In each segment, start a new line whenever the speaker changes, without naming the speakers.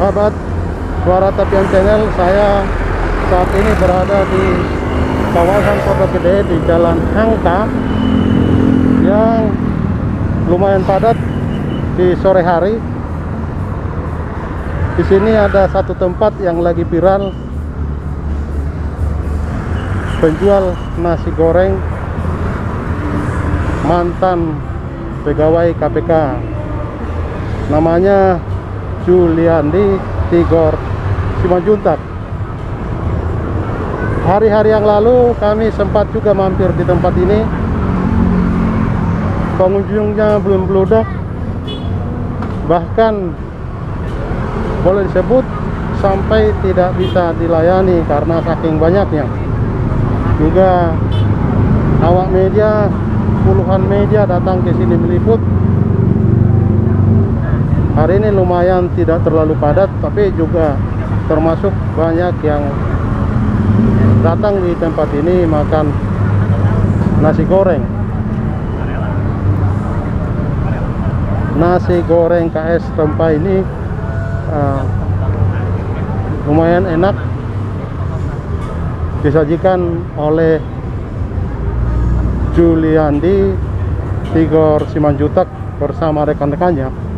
Sahabat Suara Tapian Channel, saya saat ini berada di kawasan Kota Gede di Jalan Hangka yang lumayan padat di sore hari. Di sini ada satu tempat yang lagi viral, penjual nasi goreng mantan pegawai KPK, namanya Juliandi Tigor Simanjuntak. Hari-hari yang lalu kami sempat juga mampir di tempat ini. Pengunjungnya belum bludak, bahkan boleh disebut sampai tidak bisa dilayani karena saking banyaknya. Juga awak media, puluhan media datang ke sini meliput. Hari ini lumayan tidak terlalu padat, tapi juga termasuk banyak yang datang di tempat ini makan nasi goreng. Nasi goreng KS Rempah ini lumayan enak, disajikan oleh Juliandi Tigor Simanjuntak bersama rekan-rekannya.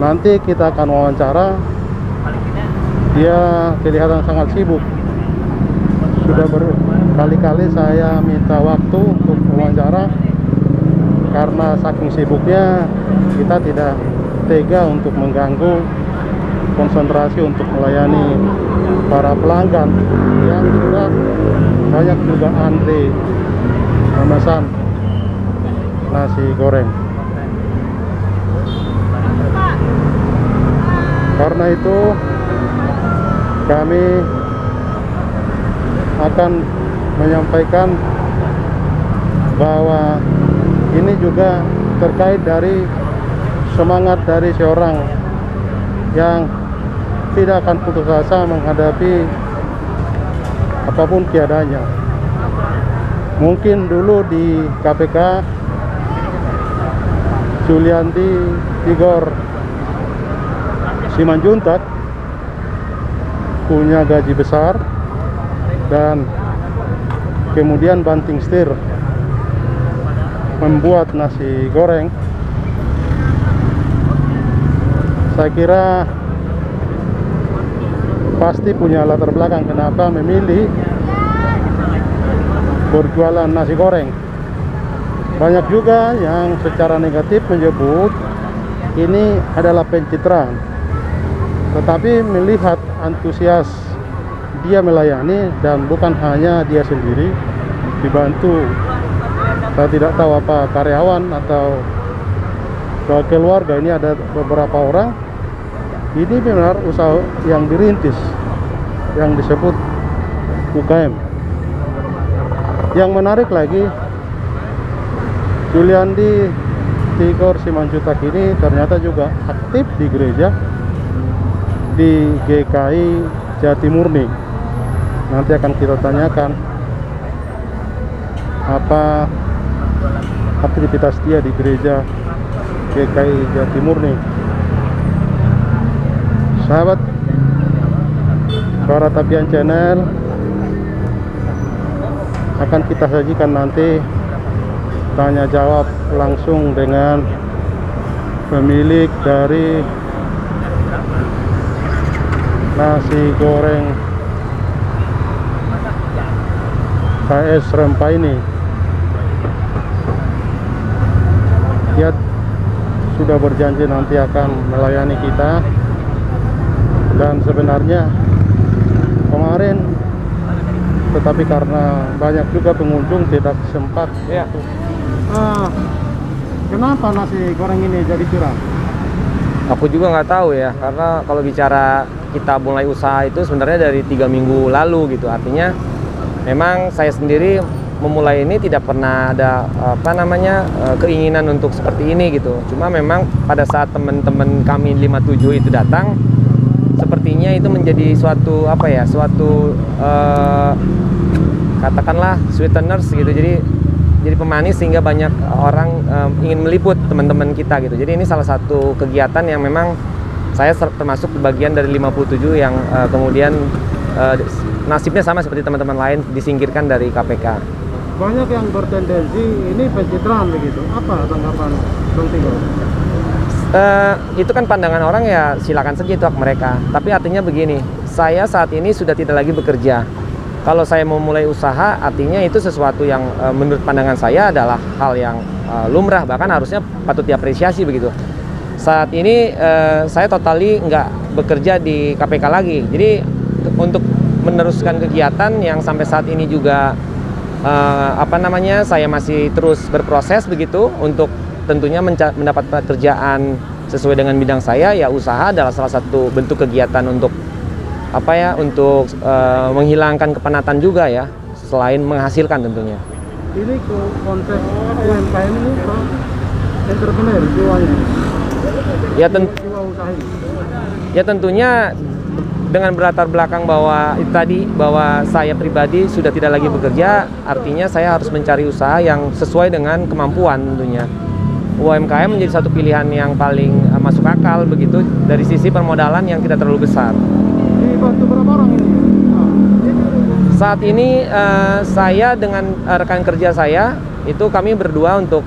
Nanti kita akan wawancara. Dia kelihatan sangat sibuk. Sudah berkali-kali saya minta waktu untuk wawancara, karena saking sibuknya kita tidak tega untuk mengganggu konsentrasi untuk melayani para pelanggan yang sudah banyak juga antri memesan nasi goreng. Karena itu kami akan menyampaikan bahwa ini juga terkait dari semangat dari seorang yang tidak akan putus asa menghadapi apapun keadaannya. Mungkin dulu di KPK Juliandi Tigor Simanjuntak punya gaji besar dan kemudian banting setir membuat nasi goreng. Saya kira pasti punya latar belakang kenapa memilih berjualan nasi goreng. Banyak juga yang secara negatif menyebut ini adalah pencitraan. Tetapi melihat antusias dia melayani, dan bukan hanya dia sendiri, dibantu, saya tidak tahu apa karyawan atau keluarga, ini ada beberapa orang. Ini benar usaha yang dirintis, yang disebut UKM. Yang menarik lagi, Juliandi Tigor Simanjuntak ini ternyata juga aktif di gereja di GKI Jatimurni. Nanti akan kita tanyakan apa aktivitas dia di gereja GKI Jatimurni. Sahabat Suara Tapian Channel, akan kita sajikan nanti tanya jawab langsung dengan pemilik dari nasi goreng KS Rempah ini. Dia sudah berjanji nanti akan melayani kita, dan sebenarnya kemarin, tetapi karena banyak juga pengunjung tidak sempat.
Ya.
Kenapa nasi goreng ini jadi curang?
Aku juga nggak tahu ya, karena kalau bicara kita mulai usaha itu sebenarnya dari 3 minggu lalu gitu. Artinya memang saya sendiri memulai ini tidak pernah ada keinginan untuk seperti ini gitu. Cuma memang pada saat teman-teman kami 57 itu datang, sepertinya itu menjadi suatu katakanlah sweeteners gitu. Jadi pemanis sehingga banyak orang ingin meliput teman-teman kita gitu. Jadi ini salah satu kegiatan yang memang saya termasuk bagian dari 57 yang kemudian nasibnya sama seperti teman-teman lain, disingkirkan dari KPK.
Banyak yang bertendensi ini pencitraan begitu. Apa tanggapan Bang Tigor?
Itu kan pandangan orang, ya silakan saja, itu hak mereka. Tapi artinya begini, saya saat ini sudah tidak lagi bekerja. Kalau saya mau mulai usaha, artinya itu sesuatu yang menurut pandangan saya adalah hal yang lumrah, bahkan harusnya patut diapresiasi begitu. Saat ini saya totali nggak bekerja di KPK lagi. Jadi untuk meneruskan kegiatan yang sampai saat ini juga saya masih terus berproses begitu untuk tentunya mendapat pekerjaan sesuai dengan bidang saya. Ya usaha adalah salah satu bentuk kegiatan untuk untuk menghilangkan kepenatan juga ya, selain menghasilkan tentunya.
Ini konsep UMKM ini Pak, entrepreneur jiwanya. Jiwa usaha ini.
Ya tentunya dengan berlatar belakang bahwa itu tadi, bahwa saya pribadi sudah tidak lagi bekerja, artinya saya harus mencari usaha yang sesuai dengan kemampuan tentunya. UMKM menjadi satu pilihan yang paling masuk akal begitu, dari sisi permodalan yang tidak terlalu besar.
Dibantu berapa orang ini?
Saat ini saya dengan rekan kerja saya itu kami berdua untuk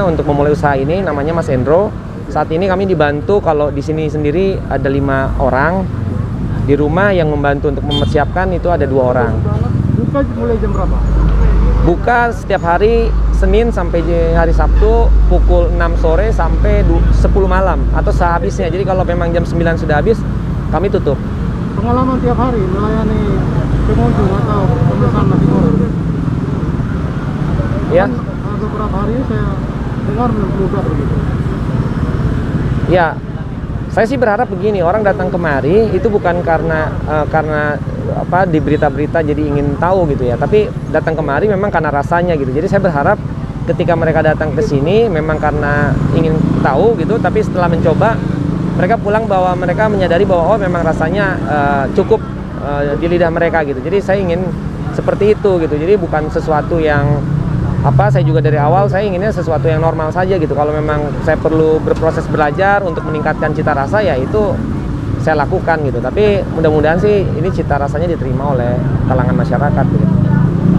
untuk memulai usaha ini, namanya Mas Endro. Saat ini kami dibantu, kalau di sini sendiri ada 5 orang. Di rumah yang membantu untuk mempersiapkan itu ada 2 orang.
Buka mulai jam berapa?
Buka setiap hari Senin sampai hari Sabtu pukul 6 sore sampai 10 malam atau sehabisnya. Jadi kalau memang jam 9 sudah habis, kami tutup.
Pengalaman tiap hari melayani pengunjung atau pemesan nasi goreng?
Ya.
Beberapa hari ini saya dengar membludak begitu.
Ya, saya sih berharap begini, orang datang kemari itu bukan karena di berita-berita jadi ingin tahu gitu ya, tapi datang kemari memang karena rasanya gitu. Jadi saya berharap ketika mereka datang ke sini memang karena ingin tahu gitu, tapi setelah mencoba mereka pulang bahwa mereka menyadari bahwa memang rasanya cukup di lidah mereka gitu. Jadi saya ingin seperti itu gitu. Jadi bukan sesuatu yang saya juga dari awal saya inginnya sesuatu yang normal saja gitu. Kalau memang saya perlu berproses belajar untuk meningkatkan cita rasa, ya itu saya lakukan gitu. Tapi mudah-mudahan sih ini cita rasanya diterima oleh kalangan masyarakat gitu.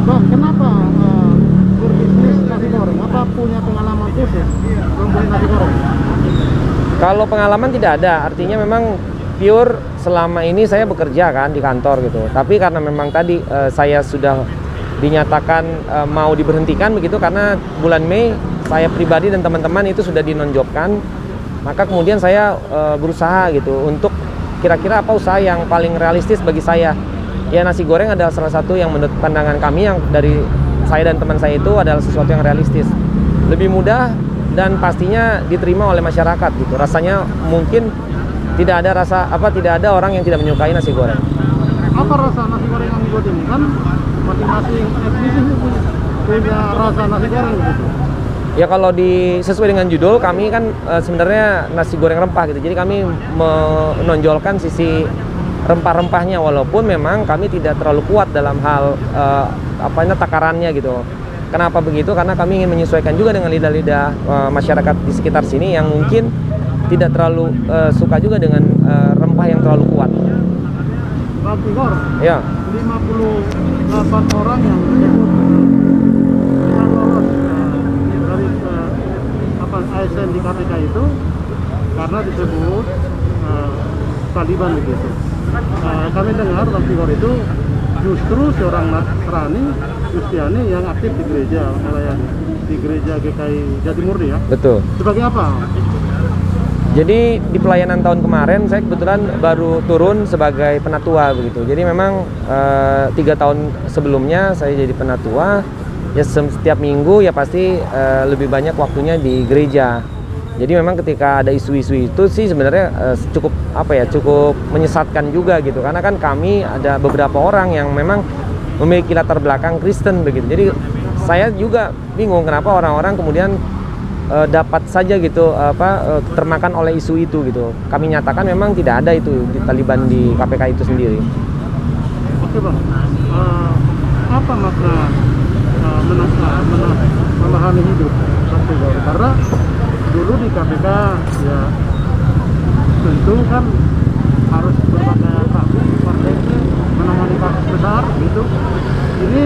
Bang, kenapa berbisnis nasi goreng? Apa punya pengalaman khusus membuat nasi goreng?
Kalau pengalaman tidak ada, artinya memang pure selama ini saya bekerja kan di kantor gitu. Tapi karena memang tadi saya sudah dinyatakan mau diberhentikan begitu karena bulan Mei saya pribadi dan teman-teman itu sudah dinonjobkan, maka kemudian saya berusaha gitu untuk kira-kira apa usaha yang paling realistis bagi saya. Ya nasi goreng adalah salah satu yang menurut pandangan kami, yang dari saya dan teman saya itu adalah sesuatu yang realistis, lebih mudah dan pastinya diterima oleh masyarakat gitu. Rasanya mungkin tidak ada orang yang tidak menyukai nasi goreng.
Apa rasa nasi goreng yang dibuat ini? Kan masing-masing etnis ini punya rasa nasi goreng gitu.
Ya kalau sesuai dengan judul kami kan sebenarnya nasi goreng rempah gitu. Jadi kami menonjolkan sisi rempah-rempahnya, walaupun memang kami tidak terlalu kuat dalam hal takarannya gitu. Kenapa begitu? Karena kami ingin menyesuaikan juga dengan lidah-lidah masyarakat di sekitar sini yang mungkin tidak terlalu suka juga dengan rempah yang terlalu kuat.
Bang Tigor,
ya.
58 orang yang disebut yang lolos dari ASN di KPK itu karena disebut Taliban begitu. Kami dengar Bang Tigor itu justru seorang Nasrani Kristiani yang aktif di gereja, melayani di gereja GKI Jatimurni ya.
Betul.
Sebagai apa?
Jadi di pelayanan tahun kemarin saya kebetulan baru turun sebagai penatua begitu. Jadi memang 3 tahun sebelumnya saya jadi penatua. Ya setiap minggu ya pasti lebih banyak waktunya di gereja. Jadi memang ketika ada isu-isu itu sih sebenarnya cukup menyesatkan juga gitu. Karena kan kami ada beberapa orang yang memang memiliki latar belakang Kristen begitu. Jadi saya juga bingung kenapa orang-orang kemudian dapat saja gitu termakan oleh isu itu gitu. Kami nyatakan memang tidak ada itu di Taliban di KPK itu sendiri.
Oke Bang, apa makna memahami hidup? Karena dulu di KPK ya tentu itu kan harus berbagai ragu partai menangani kasus besar gitu. Ini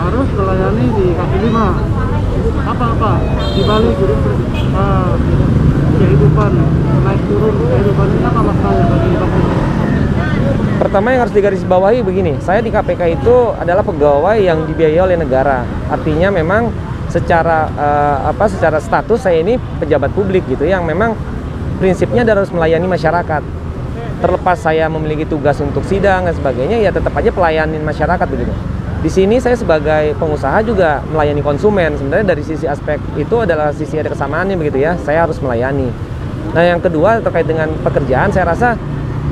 harus melayani di kaki lima. Apa di Bali gitu, kehidupan naik turun kehidupan ini apa maknanya bagi kaki lima?
Pertama yang harus digarisbawahi begini, saya di KPK itu adalah pegawai yang dibiayai oleh negara. Artinya memang secara secara status saya ini pejabat publik gitu, yang memang prinsipnya harus melayani masyarakat. Terlepas saya memiliki tugas untuk sidang dan sebagainya, ya tetap aja pelayanin masyarakat begitu. Di sini saya sebagai pengusaha juga melayani konsumen. Sebenarnya dari sisi aspek itu adalah sisi ada kesamaannya begitu ya. Saya harus melayani. Nah, yang kedua terkait dengan pekerjaan, saya rasa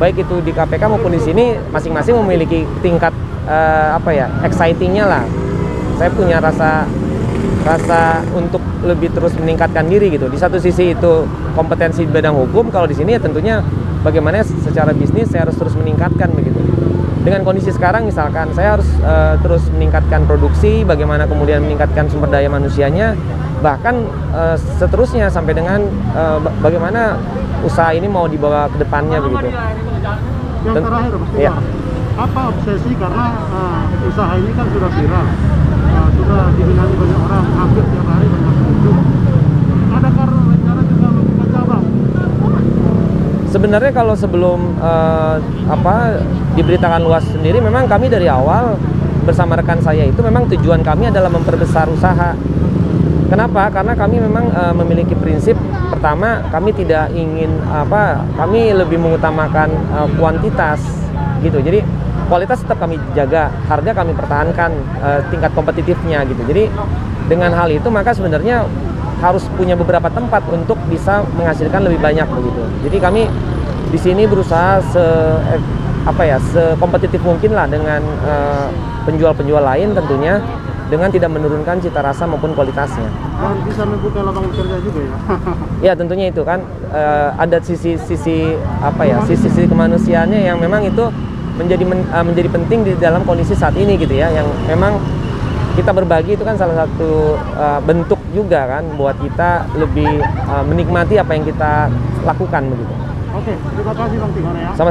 baik itu di KPK maupun di sini masing-masing memiliki tingkat excitingnya lah. Saya punya rasa untuk lebih terus meningkatkan diri gitu. Di satu sisi itu kompetensi di bidang hukum, kalau di sini ya tentunya bagaimana secara bisnis saya harus terus meningkatkan begitu. Dengan kondisi sekarang misalkan saya harus terus meningkatkan produksi, bagaimana kemudian meningkatkan sumber daya manusianya, bahkan seterusnya sampai dengan bagaimana usaha ini mau dibawa ke depannya begitu.
Yang terakhir Mas Umar,
ya.
Apa obsesi karena usaha ini kan sudah viral, sudah diminati banyak orang, hampir tiap hari banyak pengunjung. Adakah rencana juga membuka cabang?
Sebenarnya kalau sebelum diberitakan luas sendiri, memang kami dari awal bersama rekan saya itu memang tujuan kami adalah memperbesar usaha. Kenapa? Karena kami memang memiliki prinsip, pertama kami tidak ingin kami lebih mengutamakan kuantitas gitu. Jadi kualitas tetap kami jaga, harga kami pertahankan, tingkat kompetitifnya gitu. Jadi dengan hal itu maka sebenarnya harus punya beberapa tempat untuk bisa menghasilkan lebih banyak begitu. Jadi kami di sini berusaha sekompetitif mungkin lah dengan penjual-penjual lain tentunya, dengan tidak menurunkan cita rasa maupun kualitasnya.
Dan bisa membuka lapangan kerja juga ya.
Ya tentunya itu kan ada sisi kemanusiaannya yang memang itu menjadi penting di dalam kondisi saat ini gitu ya, yang memang kita berbagi itu kan salah satu bentuk juga kan buat kita lebih menikmati apa yang kita lakukan begitu.
Oke, terima kasih Bang Tigor ya.
Sama